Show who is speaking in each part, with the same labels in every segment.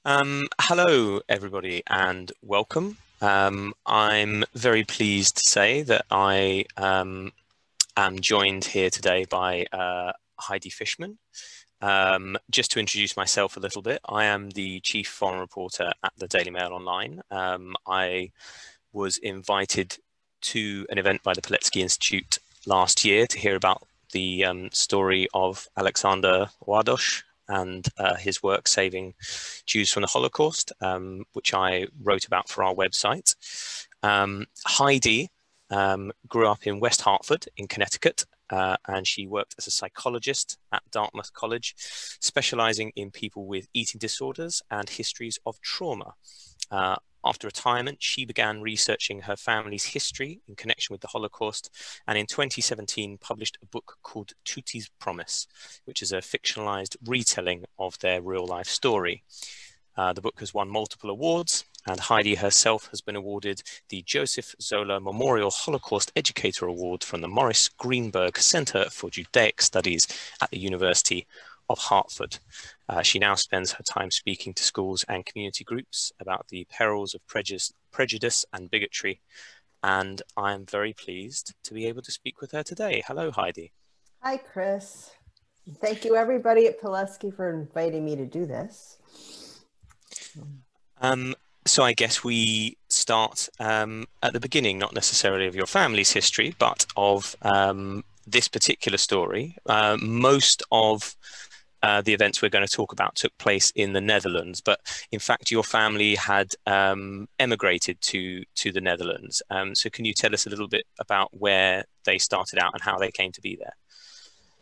Speaker 1: Hello, everybody, and welcome. I'm very pleased to say that I am joined here today by Heidi Fishman. Just to introduce myself a little bit, I am the chief foreign reporter at the Daily Mail Online. I was invited to an event by the Pileckiego Institute last year to hear about the story of Alexander Ładoś and his work saving Jews from the Holocaust, which I wrote about for our website. Heidi grew up in West Hartford in Connecticut, and she worked as a psychologist at Dartmouth College, specializing in people with eating disorders and histories of trauma. After retirement, she began researching her family's history in connection with the Holocaust, and in 2017 published a book called Tutti's Promise, which is a fictionalized retelling of their real-life story. The book has won multiple awards, and Heidi herself has been awarded the Joseph Zola Memorial Holocaust Educator Award from the Morris Greenberg Center for Judaic Studies at the University of Hartford. She now spends her time speaking to schools and community groups about the perils of prejudice and bigotry, and I am very pleased to be able to speak with her today. Hello, Heidi.
Speaker 2: Hi, Chris. Thank you, everybody at Pileckiego, for inviting me to do this.
Speaker 1: So I guess we start at the beginning, not necessarily of your family's history, but of this particular story. Most of the events we're going to talk about took place in the Netherlands, but in fact your family had emigrated to the Netherlands. So can you tell us a little bit about where they started out and how they came to be there?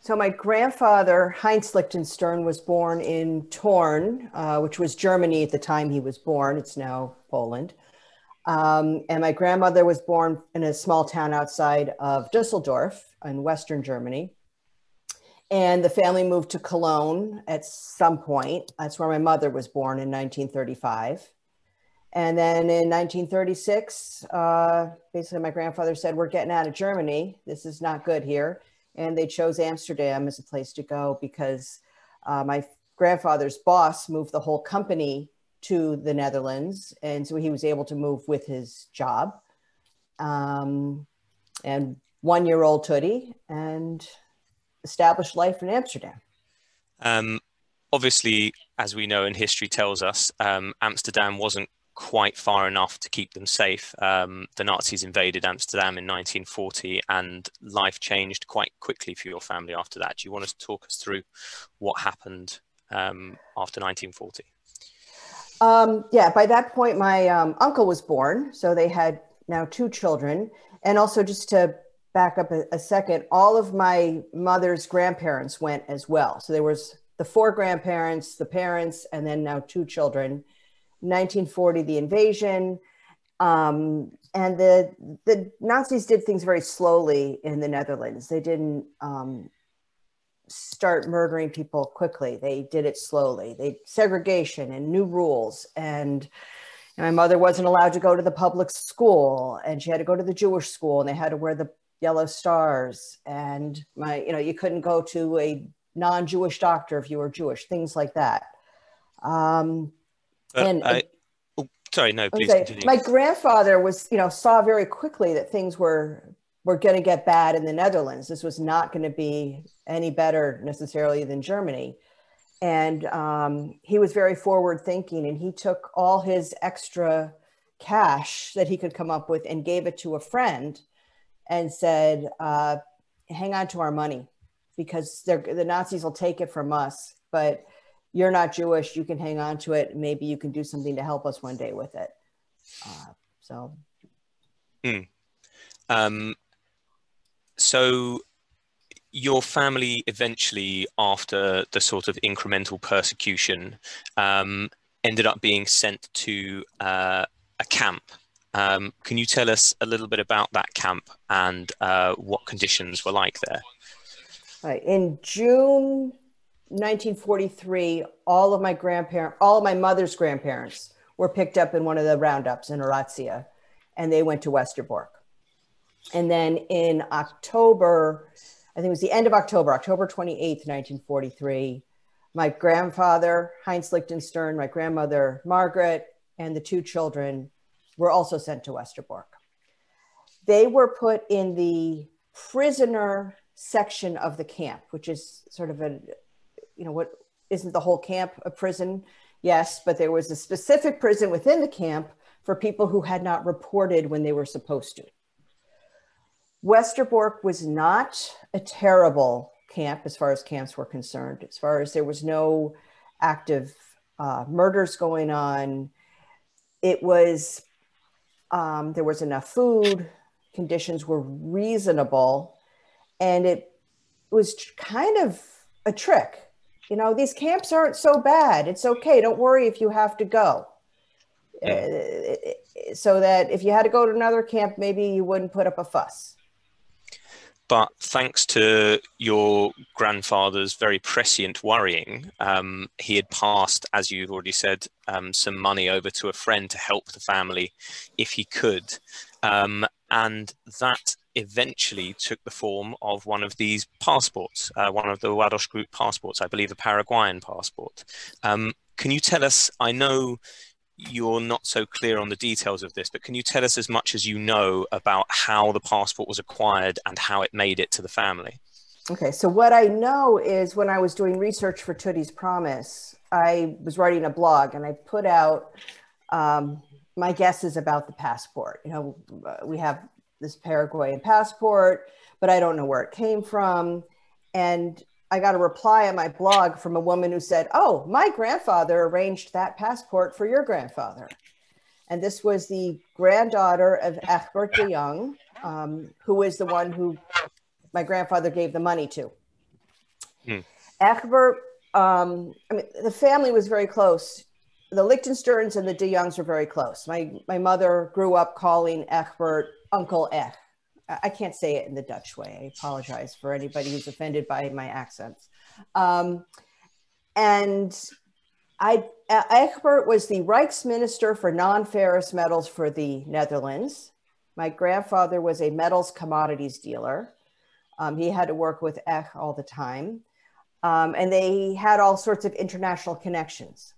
Speaker 2: So my grandfather, Heinz Lichtenstern, was born in Thorn, which was Germany at the time he was born. It's now Poland. And my grandmother was born in a small town outside of Düsseldorf in Western Germany. And the family moved to Cologne at some point. That's where my mother was born in 1935. And then in 1936, basically my grandfather said, "We're getting out of Germany. This is not good here." And they chose Amsterdam as a place to go because my grandfather's boss moved the whole company to the Netherlands. And so he was able to move with his job. And 1-year-old Tutti, and established life in Amsterdam.
Speaker 1: Obviously, as we know and history tells us, Amsterdam wasn't quite far enough to keep them safe. The Nazis invaded Amsterdam in 1940, and life changed quite quickly for your family after that. Do you want to talk us through what happened after 1940?
Speaker 2: Yeah, by that point, my uncle was born. So they had now 2 children. And also, just to back up a second, all of my mother's grandparents went as well. So there was the 4 grandparents, the parents, and then now 2 children. 1940, the invasion. And the Nazis did things very slowly in the Netherlands. They didn't start murdering people quickly. They did it slowly. Segregation and new rules. And my mother wasn't allowed to go to the public school, and she had to go to the Jewish school, and they had to wear the yellow stars. And you couldn't go to a non-Jewish doctor if you were Jewish, things like that.
Speaker 1: Sorry, no, please continue.
Speaker 2: My grandfather was, saw very quickly that things were going to get bad in the Netherlands. This was not going to be any better necessarily than Germany. And he was very forward thinking, and he took all his extra cash that he could come up with and gave it to a friend and said, hang on to our money because the Nazis will take it from us, but you're not Jewish, you can hang on to it. Maybe you can do something to help us one day with it.
Speaker 1: So your family eventually, after the sort of incremental persecution, ended up being sent to a camp. Can you tell us a little bit about that camp and what conditions were like there?
Speaker 2: In June 1943, all of my mother's grandparents were picked up in one of the roundups in Orazia, and they went to Westerbork. And then in October, I think it was the end of October, October 28th, 1943, My grandfather, Heinz Lichtenstern, my grandmother, Margaret, and the 2 children were also sent to Westerbork. They were put in the prisoner section of the camp, which is sort of a, what isn't the whole camp a prison? Yes, but there was a specific prison within the camp for people who had not reported when they were supposed to. Westerbork was not a terrible camp as far as camps were concerned, as far as there was no active murders going on. It was, there was enough food, conditions were reasonable, and it was kind of a trick. These camps aren't so bad. It's okay. Don't worry if you have to go. So that if you had to go to another camp, maybe you wouldn't put up a fuss.
Speaker 1: But thanks to your grandfather's very prescient worrying, he had passed, as you've already said, some money over to a friend to help the family if he could. And that eventually took the form of one of these passports, one of the Ładoś Group passports, I believe a Paraguayan passport. Can you tell us, I know you're not so clear on the details of this, but can you tell us as much as you know about how the passport was acquired and how it made it to the family?
Speaker 2: Okay, so what I know is when I was doing research for Tutti's Promise, I was writing a blog and I put out my guesses about the passport. We have this Paraguayan passport, but I don't know where it came from. And I got a reply on my blog from a woman who said, "Oh, my grandfather arranged that passport for your grandfather." And this was the granddaughter of Egbert de Jong, who is the one who my grandfather gave the money to. Egbert, the family was very close. The Lichtensterns and the de Jongs were very close. My mother grew up calling Egbert Uncle Ech. I can't say it in the Dutch way. I apologize for anybody who's offended by my accents. And Egbert was the Rijksminister for non-ferrous metals for the Netherlands. My grandfather was a metals commodities dealer. He had to work with Ech all the time. And they had all sorts of international connections.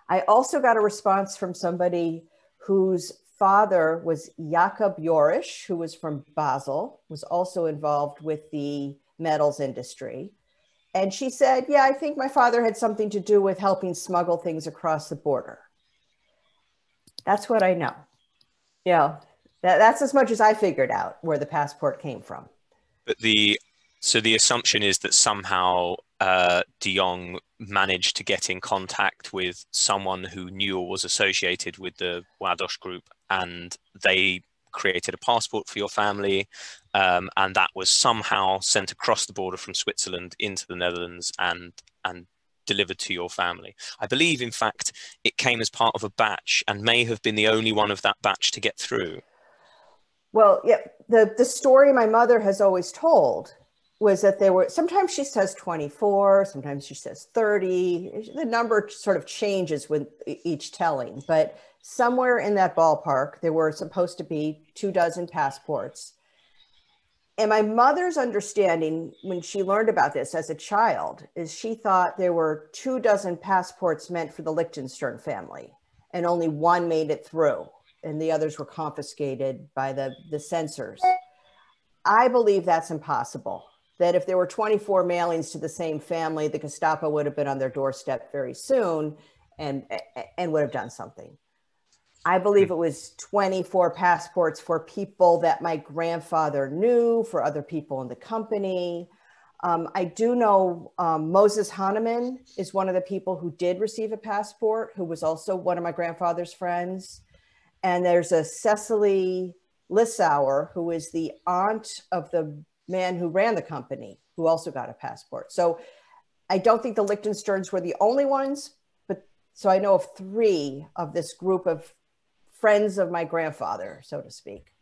Speaker 2: I also got a response from somebody whose father was Jacob Jorisch, who was from Basel, was also involved with the metals industry. And she said, yeah, I think my father had something to do with helping smuggle things across the border. That's what I know. That's as much as I figured out where the passport came from.
Speaker 1: But so the assumption is that somehow de Jong managed to get in contact with someone who knew or was associated with the Ładoś Group, and they created a passport for your family, and that was somehow sent across the border from Switzerland into the Netherlands and delivered to your family. I believe, in fact, it came as part of a batch and may have been the only one of that batch to get through.
Speaker 2: Well, yeah, the story my mother has always told was that there were, sometimes she says 24, sometimes she says 30. The number sort of changes with each telling, but somewhere in that ballpark, there were supposed to be 24 passports. And my mother's understanding when she learned about this as a child is she thought there were 24 passports meant for the Lichtenstern family, and only one made it through, and the others were confiscated by the censors. I believe that's impossible. That if there were 24 mailings to the same family, the Gestapo would have been on their doorstep very soon and would have done something. I believe it was 24 passports for people that my grandfather knew, for other people in the company. I do know Moses Hahnemann is one of the people who did receive a passport, who was also one of my grandfather's friends. And there's a Cecily Lissauer, who is the aunt of the man who ran the company, who also got a passport. So I don't think the Lichtensterns were the only ones, but so I know of 3 of this group of friends of my grandfather, so to speak.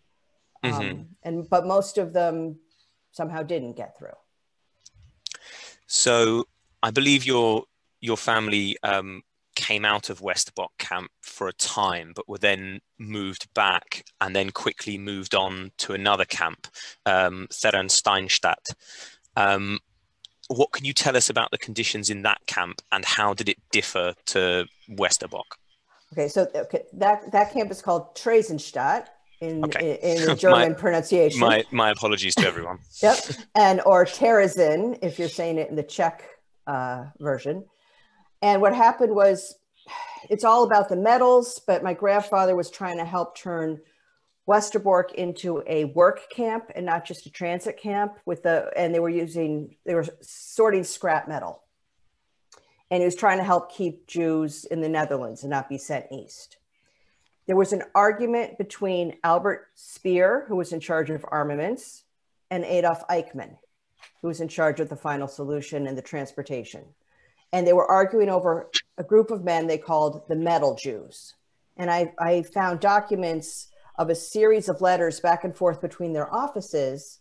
Speaker 2: But most of them somehow didn't get through.
Speaker 1: So I believe your family came out of Westerbork camp for a time, but were then moved back and then quickly moved on to another camp, Therrensteinstadt. what can you tell us about the conditions in that camp, and how did it differ to Westerbork?
Speaker 2: Okay, so that camp is called Theresienstadt in the German pronunciation.
Speaker 1: My apologies to everyone.
Speaker 2: Yep, or Terezin if you're saying it in the Czech version. And what happened was, it's all about the medals, but my grandfather was trying to help turn Westerbork into a work camp and not just a transit camp and they were sorting scrap metal. And he was trying to help keep Jews in the Netherlands and not be sent east. There was an argument between Albert Speer, who was in charge of armaments, and Adolf Eichmann, who was in charge of the final solution and the transportation. And they were arguing over a group of men they called the Metal Jews. And I found documents of a series of letters back and forth between their offices.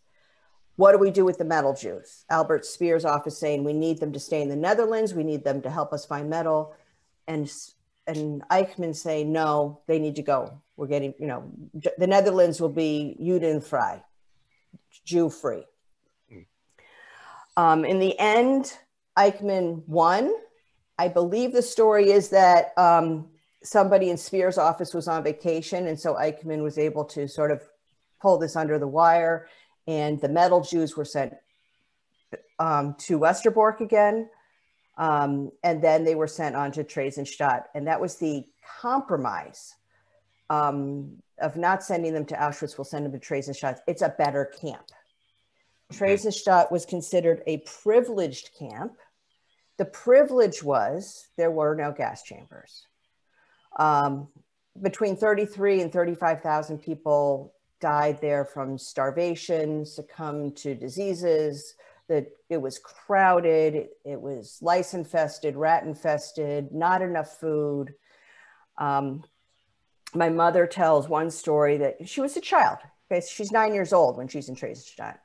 Speaker 2: What do we do with the Metal Jews? Albert Speer's office saying, we need them to stay in the Netherlands. We need them to help us find metal. And Eichmann saying, no, they need to go. We're getting, the Netherlands will be Judenfrei, Jew-free. In the end, Eichmann won. I believe the story is that somebody in Speer's office was on vacation. And so Eichmann was able to sort of pull this under the wire. And the Metal Jews were sent to Westerbork again. And then they were sent on to Theresienstadt. And that was the compromise of not sending them to Auschwitz. We'll send them to Theresienstadt. It's a better camp. Theresienstadt was considered a privileged camp. The privilege was there were no gas chambers. Between 33 and 35,000 people died there from starvation, succumbed to diseases. That it was crowded, it was lice infested, rat infested, not enough food. My mother tells one story that she was a child. Okay, she's 9 years old when she's in Theresienstadt.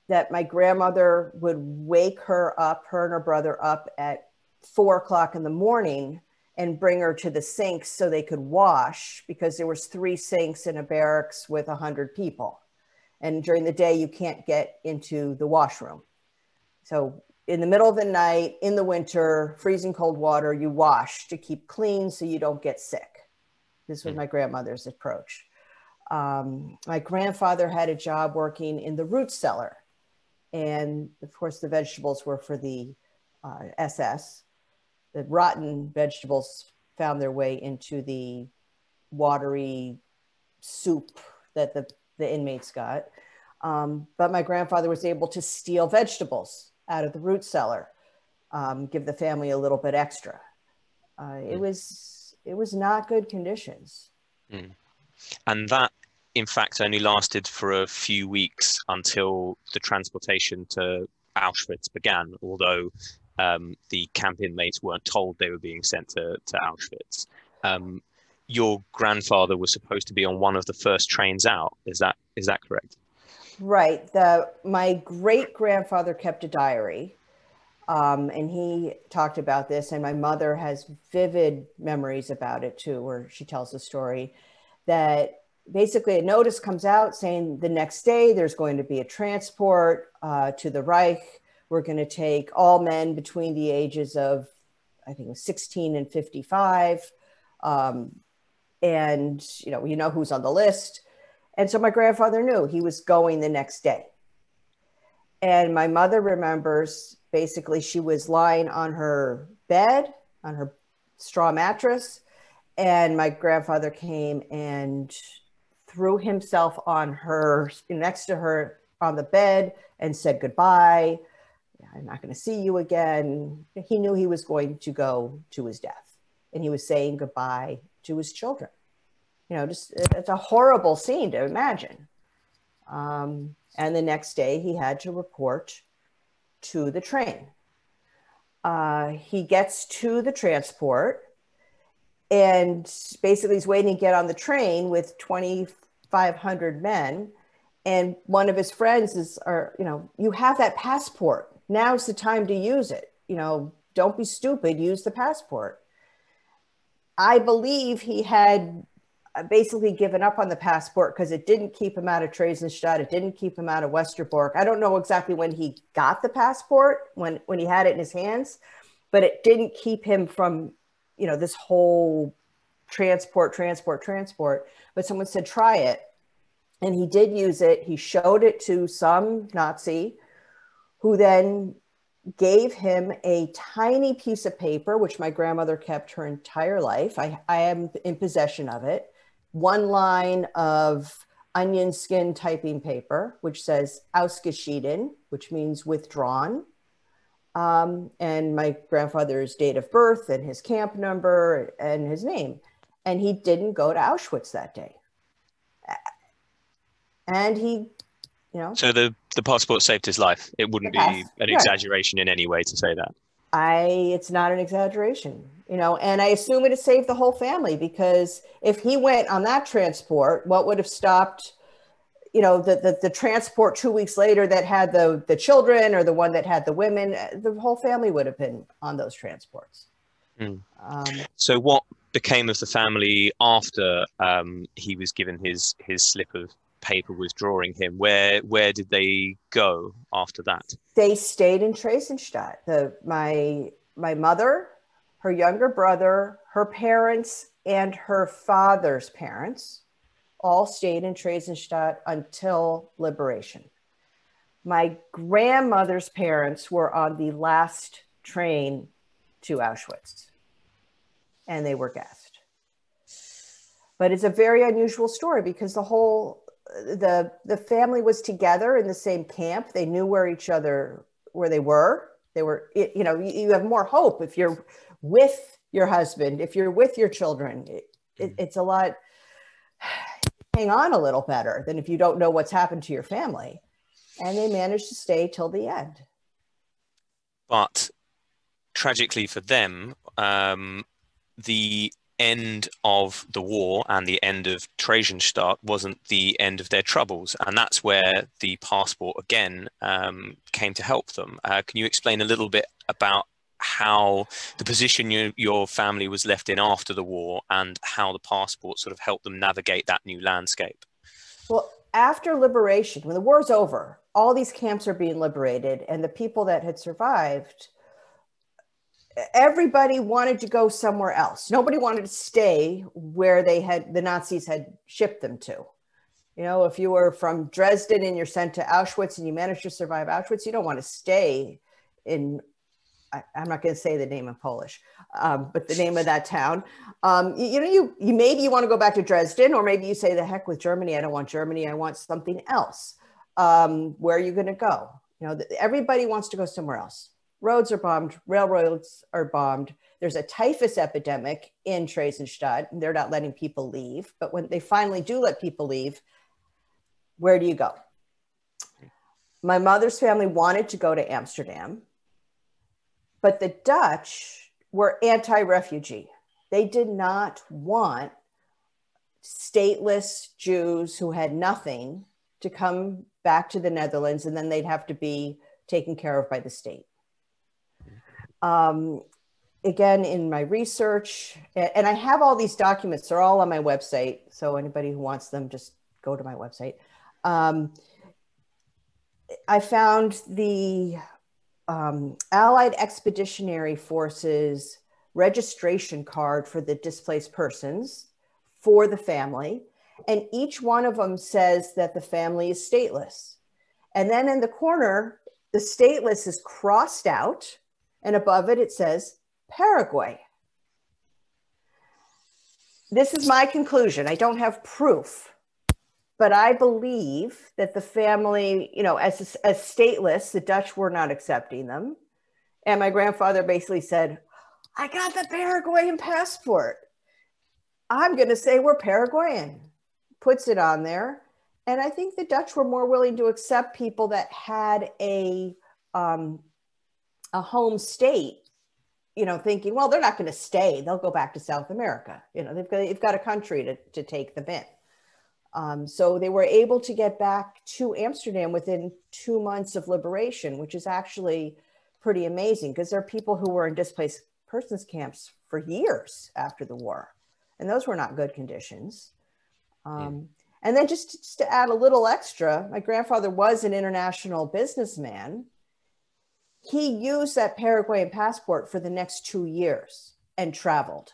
Speaker 2: That my grandmother would wake her and her brother up at 4 o'clock in the morning and bring her to the sinks so they could wash, because there was 3 sinks in a barracks with 100 people. And during the day, you can't get into the washroom. So in the middle of the night, in the winter, freezing cold water, you wash to keep clean so you don't get sick. This was my grandmother's approach. My grandfather had a job working in the root cellar. And of course, the vegetables were for the SS. The rotten vegetables found their way into the watery soup that the inmates got. But my grandfather was able to steal vegetables out of the root cellar, give the family a little bit extra. It was not good conditions.
Speaker 1: Mm. And that, in fact, only lasted for a few weeks until the transportation to Auschwitz began, although the camp inmates weren't told they were being sent to Auschwitz. Your grandfather was supposed to be on one of the first trains out. Is that correct?
Speaker 2: Right. My great-grandfather kept a diary, and he talked about this, and my mother has vivid memories about it too, where she tells the story that basically a notice comes out saying the next day there's going to be a transport to the Reich. We're going to take all men between the ages of, I think it was 16 and 55. And you know who's on the list. And so my grandfather knew he was going the next day. And my mother remembers basically she was lying on her bed, on her straw mattress, and my grandfather came and threw himself on her, next to her on the bed, and said goodbye. I'm not going to see you again. He knew he was going to go to his death, and he was saying goodbye to his children. It's a horrible scene to imagine. And the next day he had to report to the train. He gets to the transport and basically he's waiting to get on the train with 2,500 men. And one of his friends you have that passport. Now's the time to use it. Don't be stupid, use the passport. I believe he had basically given up on the passport because it didn't keep him out of Theresienstadt. It didn't keep him out of Westerbork. I don't know exactly when he got the passport, when he had it in his hands, but it didn't keep him from, you know, this whole transport. But someone said, try it. And he did use it. He showed it to some Nazi who then gave him a tiny piece of paper, which my grandmother kept her entire life. I am in possession of it. One line of onion skin typing paper, which says ausgeschieden, which means withdrawn. And my grandfather's date of birth and his camp number and his name. And he didn't go to Auschwitz that day. And he, you know.
Speaker 1: So the passport saved his life. It wouldn't be an exaggeration in any way to say that.
Speaker 2: It's not an exaggeration, you know, and I assume it has saved the whole family, because if he went on that transport, what would have stopped, you know, the transport 2 weeks later that had the children, or the one that had the women? The whole family would have been on those transports.
Speaker 1: So what became of the family after he was given his slip of paper withdrawing him? Where did they go after that?
Speaker 2: They stayed in Theresienstadt. My mother, her younger brother, her parents, and her father's parents all stayed in Theresienstadt until liberation. My grandmother's parents were on the last train to Auschwitz, and they were gassed. But it's a very unusual story, because the family was together in the same camp. They knew where they were. They were, you know, you have more hope if you're with your husband, if you're with your children. It's a lot, hang on a little better than if you don't know what's happened to your family. And they managed to stay till the end.
Speaker 1: But tragically for them, the end of the war and the end of Theresienstadt wasn't the end of their troubles, and that's where the passport again came to help them. Can you explain a little bit about how the position your family was left in after the war, and how the passport sort of helped them navigate that new landscape?
Speaker 2: Well, after liberation, when the war's over, all these camps are being liberated, and the people that had survived, everybody wanted to go somewhere else. Nobody wanted to stay where the Nazis had shipped them to. You know, if you were from Dresden and you're sent to Auschwitz and you managed to survive Auschwitz, you don't want to stay in, I'm not going to say the name in Polish, but the name of that town. You know, maybe you want to go back to Dresden, or maybe you say, the heck with Germany. I don't want Germany. I want something else. Where are you going to go? You know, everybody wants to go somewhere else. Roads are bombed, railroads are bombed. There's a typhus epidemic in Theresienstadt, and they're not letting people leave. But when they finally do let people leave, where do you go? My mother's family wanted to go to Amsterdam, but the Dutch were anti-refugee. They did not want stateless Jews who had nothing to come back to the Netherlands, and then they'd have to be taken care of by the state. Again, in my research, and I have all these documents, they're all on my website. So anybody who wants them, just go to my website. I found the Allied Expeditionary Forces registration card for the displaced persons for the family. And each one of them says that the family is stateless. And then in the corner, the stateless is crossed out. And above it, it says Paraguay. This is my conclusion. I don't have proof, but I believe that the family, you know, as stateless, the Dutch were not accepting them. And my grandfather basically said, I got the Paraguayan passport. I'm going to say we're Paraguayan. Puts it on there. And I think the Dutch were more willing to accept people that had a home state, you know, thinking, well, they're not going to stay. They'll go back to South America. You know, they've got a country to take them in. So they were able to get back to Amsterdam within 2 months of liberation, which is actually pretty amazing, because there are people who were in displaced persons camps for years after the war. And those were not good conditions. And then just to add a little extra, my grandfather was an international businessman. He used that Paraguayan passport for the next 2 years and traveled.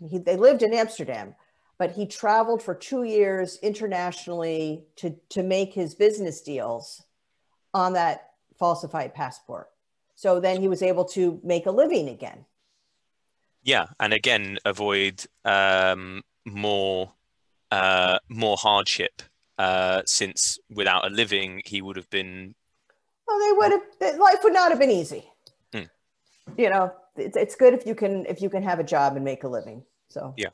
Speaker 2: They lived in Amsterdam, but he traveled for 2 years internationally to make his business deals on that falsified passport. So then he was able to make a living again.
Speaker 1: Yeah, and again, avoid more hardship, since without a living, he would have been.
Speaker 2: Well, life would not have been easy.
Speaker 1: Mm.
Speaker 2: You know, it's good if you can have a job and make a living. So
Speaker 1: yeah.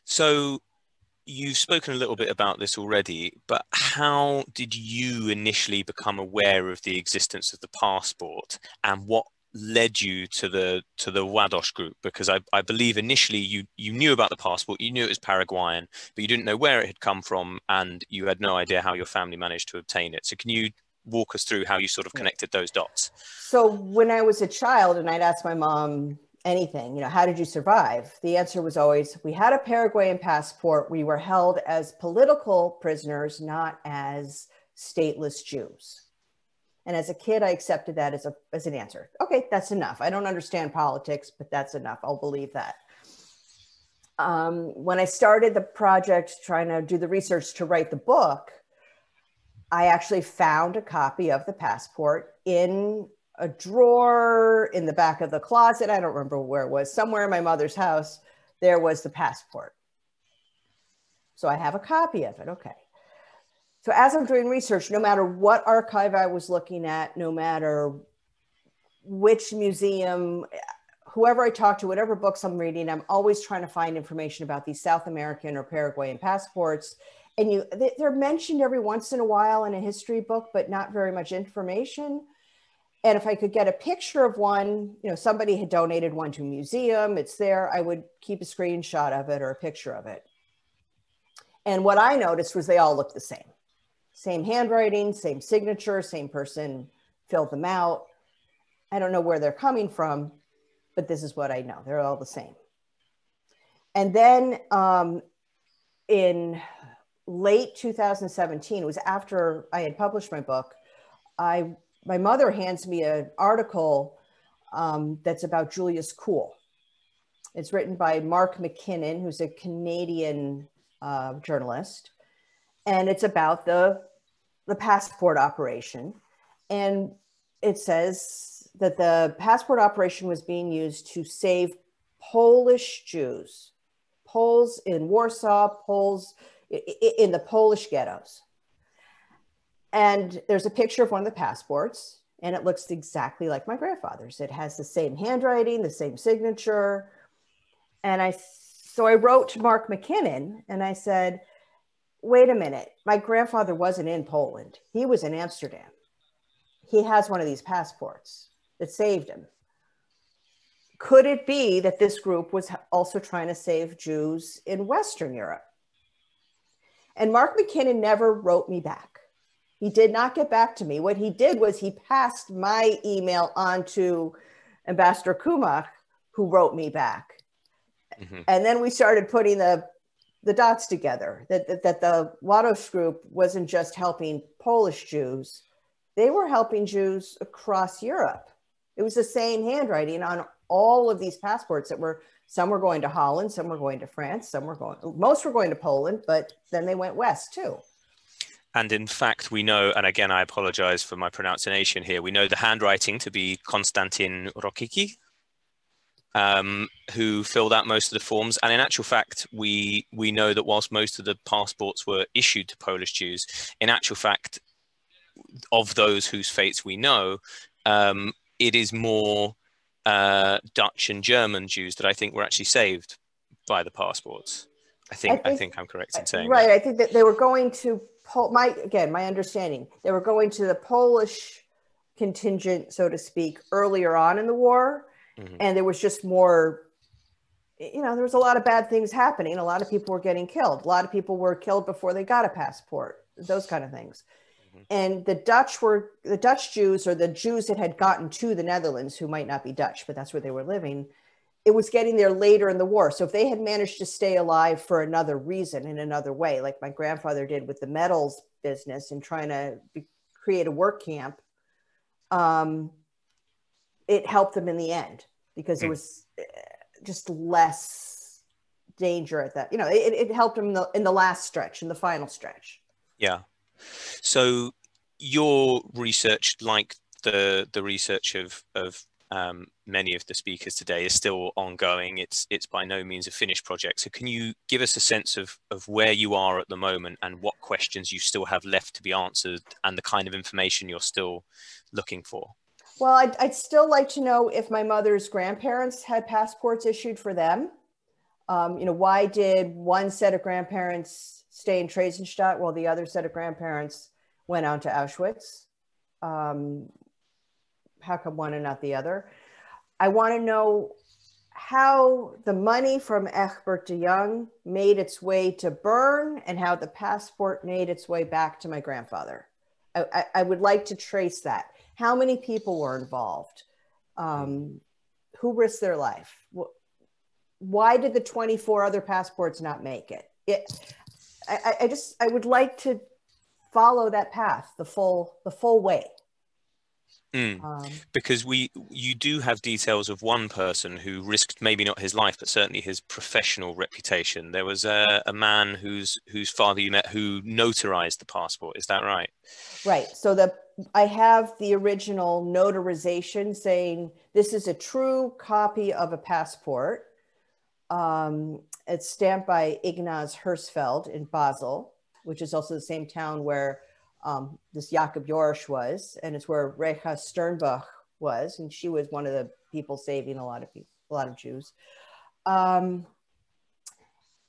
Speaker 1: So you've spoken a little bit about this already, but how did you initially become aware of the existence of the passport, and what led you to the WADOS group? Because I believe initially you knew about the passport, you knew it was Paraguayan, but you didn't know where it had come from, and you had no idea how your family managed to obtain it. So can you walk us through how you sort of connected those dots?
Speaker 2: So when I was a child and I'd ask my mom anything, how did you survive? The answer was always, we had a Paraguayan passport. We were held as political prisoners, not as stateless Jews. And as a kid, I accepted that as an answer. Okay, that's enough. I don't understand politics, but that's enough. I'll believe that. When I started the project, trying to do the research to write the book, I actually found a copy of the passport in a drawer in the back of the closet. I don't remember where it was. Somewhere in my mother's house, there was the passport. So I have a copy of it. Okay. So as I'm doing research, no matter what archive I was looking at, no matter which museum, whoever I talk to, whatever books I'm reading, I'm always trying to find information about these South American or Paraguayan passports. And they're mentioned every once in a while in a history book, but not very much information. And if I could get a picture of one, somebody had donated one to a museum, it's there, I would keep a screenshot of it or a picture of it. And what I noticed was they all looked the same. Same handwriting, same signature, same person filled them out. I don't know where they're coming from, but this is what I know. They're all the same. And then in late 2017, it was after I had published my book, my mother hands me an article that's about Julius Kuhl. It's written by Mark McKinnon, who's a Canadian journalist. And it's about the passport operation. And it says that the passport operation was being used to save Polish Jews, Poles in Warsaw, Poles in the Polish ghettos. And there's a picture of one of the passports, and it looks exactly like my grandfather's. It has the same handwriting, the same signature. And so I wrote to Mark McKinnon and I said, wait a minute, my grandfather wasn't in Poland. He was in Amsterdam. He has one of these passports that saved him. Could it be that this group was also trying to save Jews in Western Europe? And Mark McKinnon never wrote me back. He did not get back to me. What he did was he passed my email on to Ambassador Kumach, who wrote me back. Mm-hmm. And then we started putting the dots together, that the WADOS group wasn't just helping Polish Jews, they were helping Jews across Europe. It was the same handwriting on all of these passports some were going to Holland, some were going to France, most were going to Poland, but then they went west too.
Speaker 1: And in fact, we know, and again, I apologize for my pronunciation here, we know the handwriting to be Konstantin Rokicki, who filled out most of the forms. And in actual fact, we know that whilst most of the passports were issued to Polish Jews, in actual fact, of those whose fates we know, it is more Dutch and German Jews that I think were actually saved by the passports. I think I'm correct in saying
Speaker 2: right.
Speaker 1: that.
Speaker 2: I think that they were going to my understanding, they were going to the Polish contingent, so to speak, earlier on in the war. Mm-hmm. And there was just more, there was a lot of bad things happening. A lot of people were getting killed. A lot of people were killed before they got a passport, those kind of things. Mm-hmm. And the Dutch Jews, or the Jews that had gotten to the Netherlands, who might not be Dutch, but that's where they were living, it was getting there later in the war. So if they had managed to stay alive for another reason, in another way, like my grandfather did with the metals business and trying to create a work camp, it helped them in the end because there was just less danger at that. You know, it helped them in the last stretch, in the final stretch.
Speaker 1: Yeah. So your research, like the research of many of the speakers today, is still ongoing. It's by no means a finished project. So can you give us a sense of where you are at the moment and what questions you still have left to be answered and the kind of information you're still looking for?
Speaker 2: Well, I'd still like to know if my mother's grandparents had passports issued for them. You know, why did one set of grandparents stay in Theresienstadt while the other set of grandparents went on to Auschwitz? How come one and not the other? I want to know how the money from Egbert de Jong made its way to Bern and how the passport made its way back to my grandfather. I would like to trace that. How many people were involved? Who risked their life? Why did the 24 other passports not make it? I would like to follow that path, the full way.
Speaker 1: Because you do have details of one person who risked maybe not his life, but certainly his professional reputation. There was a man whose father you met who notarized the passport. Is that right? Right.
Speaker 2: So I have the original notarization saying this is a true copy of a passport. It's stamped by Ignaz Hersfeld in Basel, which is also the same town where this Jakob Jorisch was, and it's where Recha Sternbach was, and she was one of the people saving a lot of Jews. And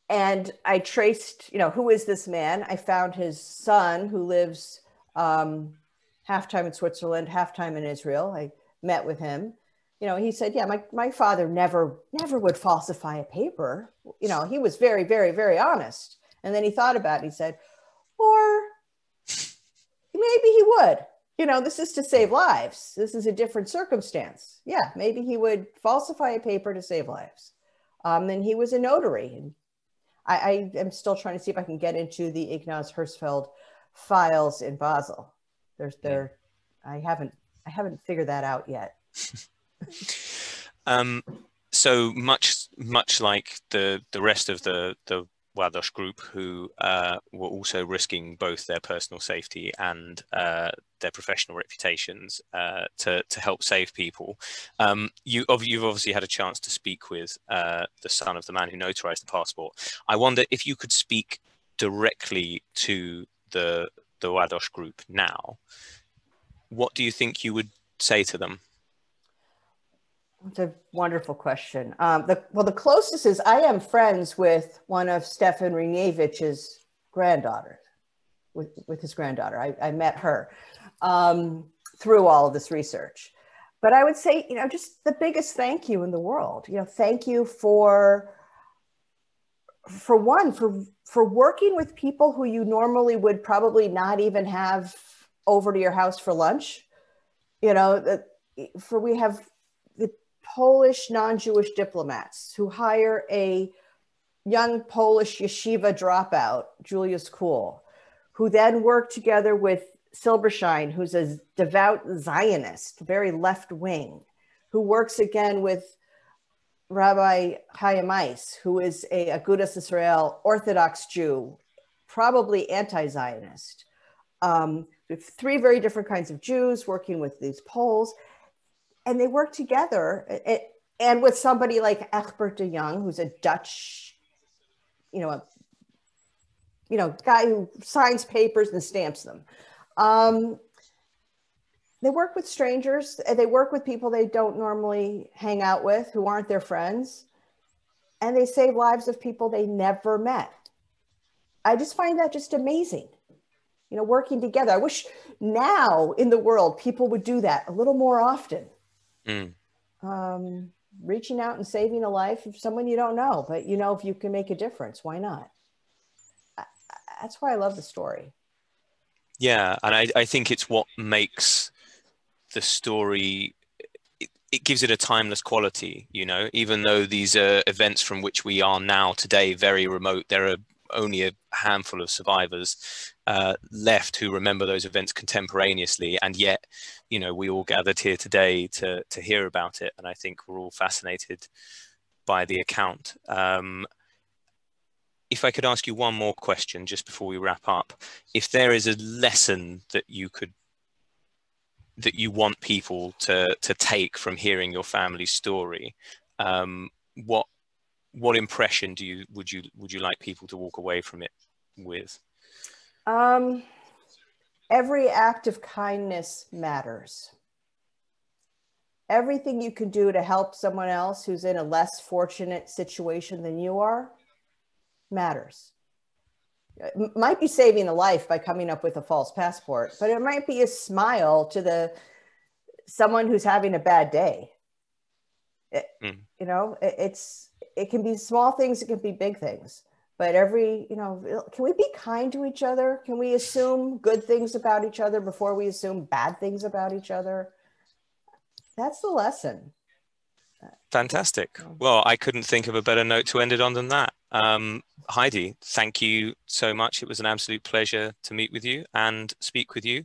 Speaker 2: I traced, you know, who is this man? I found his son who lives half time in Switzerland, half time in Israel. I met with him. You know, he said, yeah, my father never would falsify a paper. You know, he was very, very, very honest. And then he thought about it. He said, or maybe he would. You know, this is to save lives. This is a different circumstance. Yeah, maybe he would falsify a paper to save lives. And he was a notary. And I am still trying to see if I can get into the Ignaz Hersfeld files in Basel. I haven't figured that out yet.
Speaker 1: So much like the rest of the Ładoś group, who were also risking both their personal safety and their professional reputations to help save people. You've obviously had a chance to speak with the son of the man who notarized the passport. I wonder if you could speak directly to the Ładoś group now. What do you think you would say to them?
Speaker 2: It's a wonderful question. The closest is I am friends with one of Stefan Reniewicz' granddaughters, with his granddaughter. I met her through all of this research. But I would say, you know, just the biggest thank you in the world. You know, thank you for working with people who you normally would probably not even have over to your house for lunch. You know, we have the Polish non-Jewish diplomats who hire a young Polish yeshiva dropout, Julius Kuhl, who then work together with Silberschein, who's a devout Zionist, very left-wing, who works again with Rabbi Chaim Weiss, who is a Agudas Israel Orthodox Jew, probably anti-Zionist. Three very different kinds of Jews working with these Poles, and they work together. And with somebody like Egbert de Jong, who's a Dutch, guy who signs papers and stamps them. They work with strangers. They work with people they don't normally hang out with, who aren't their friends. And they save lives of people they never met. I just find that just amazing. You know, working together. I wish now in the world, people would do that a little more often. Reaching out and saving a life of someone you don't know, but you know, if you can make a difference, why not? That's why I love the story.
Speaker 1: Yeah, and I think it's what makes the story it gives it a timeless quality, you know, even though these are events from which we are now today very remote. There are only a handful of survivors left who remember those events contemporaneously, and yet, you know, we all gathered here today to hear about it, and I think we're all fascinated by the account. If I could ask you one more question just before we wrap up, if there is a lesson that you want people to take from hearing your family's story, what impression would you like people to walk away from it with?
Speaker 2: Every act of kindness matters. Everything you can do to help someone else who's in a less fortunate situation than you are matters. It might be saving a life by coming up with a false passport, but it might be a smile to someone who's having a bad day. You know, it can be small things, it can be big things, but can we be kind to each other? Can we assume good things about each other before we assume bad things about each other? That's the lesson.
Speaker 1: Fantastic. Well, I couldn't think of a better note to end it on than that. Heidi, thank you so much. It was an absolute pleasure to meet with you and speak with you.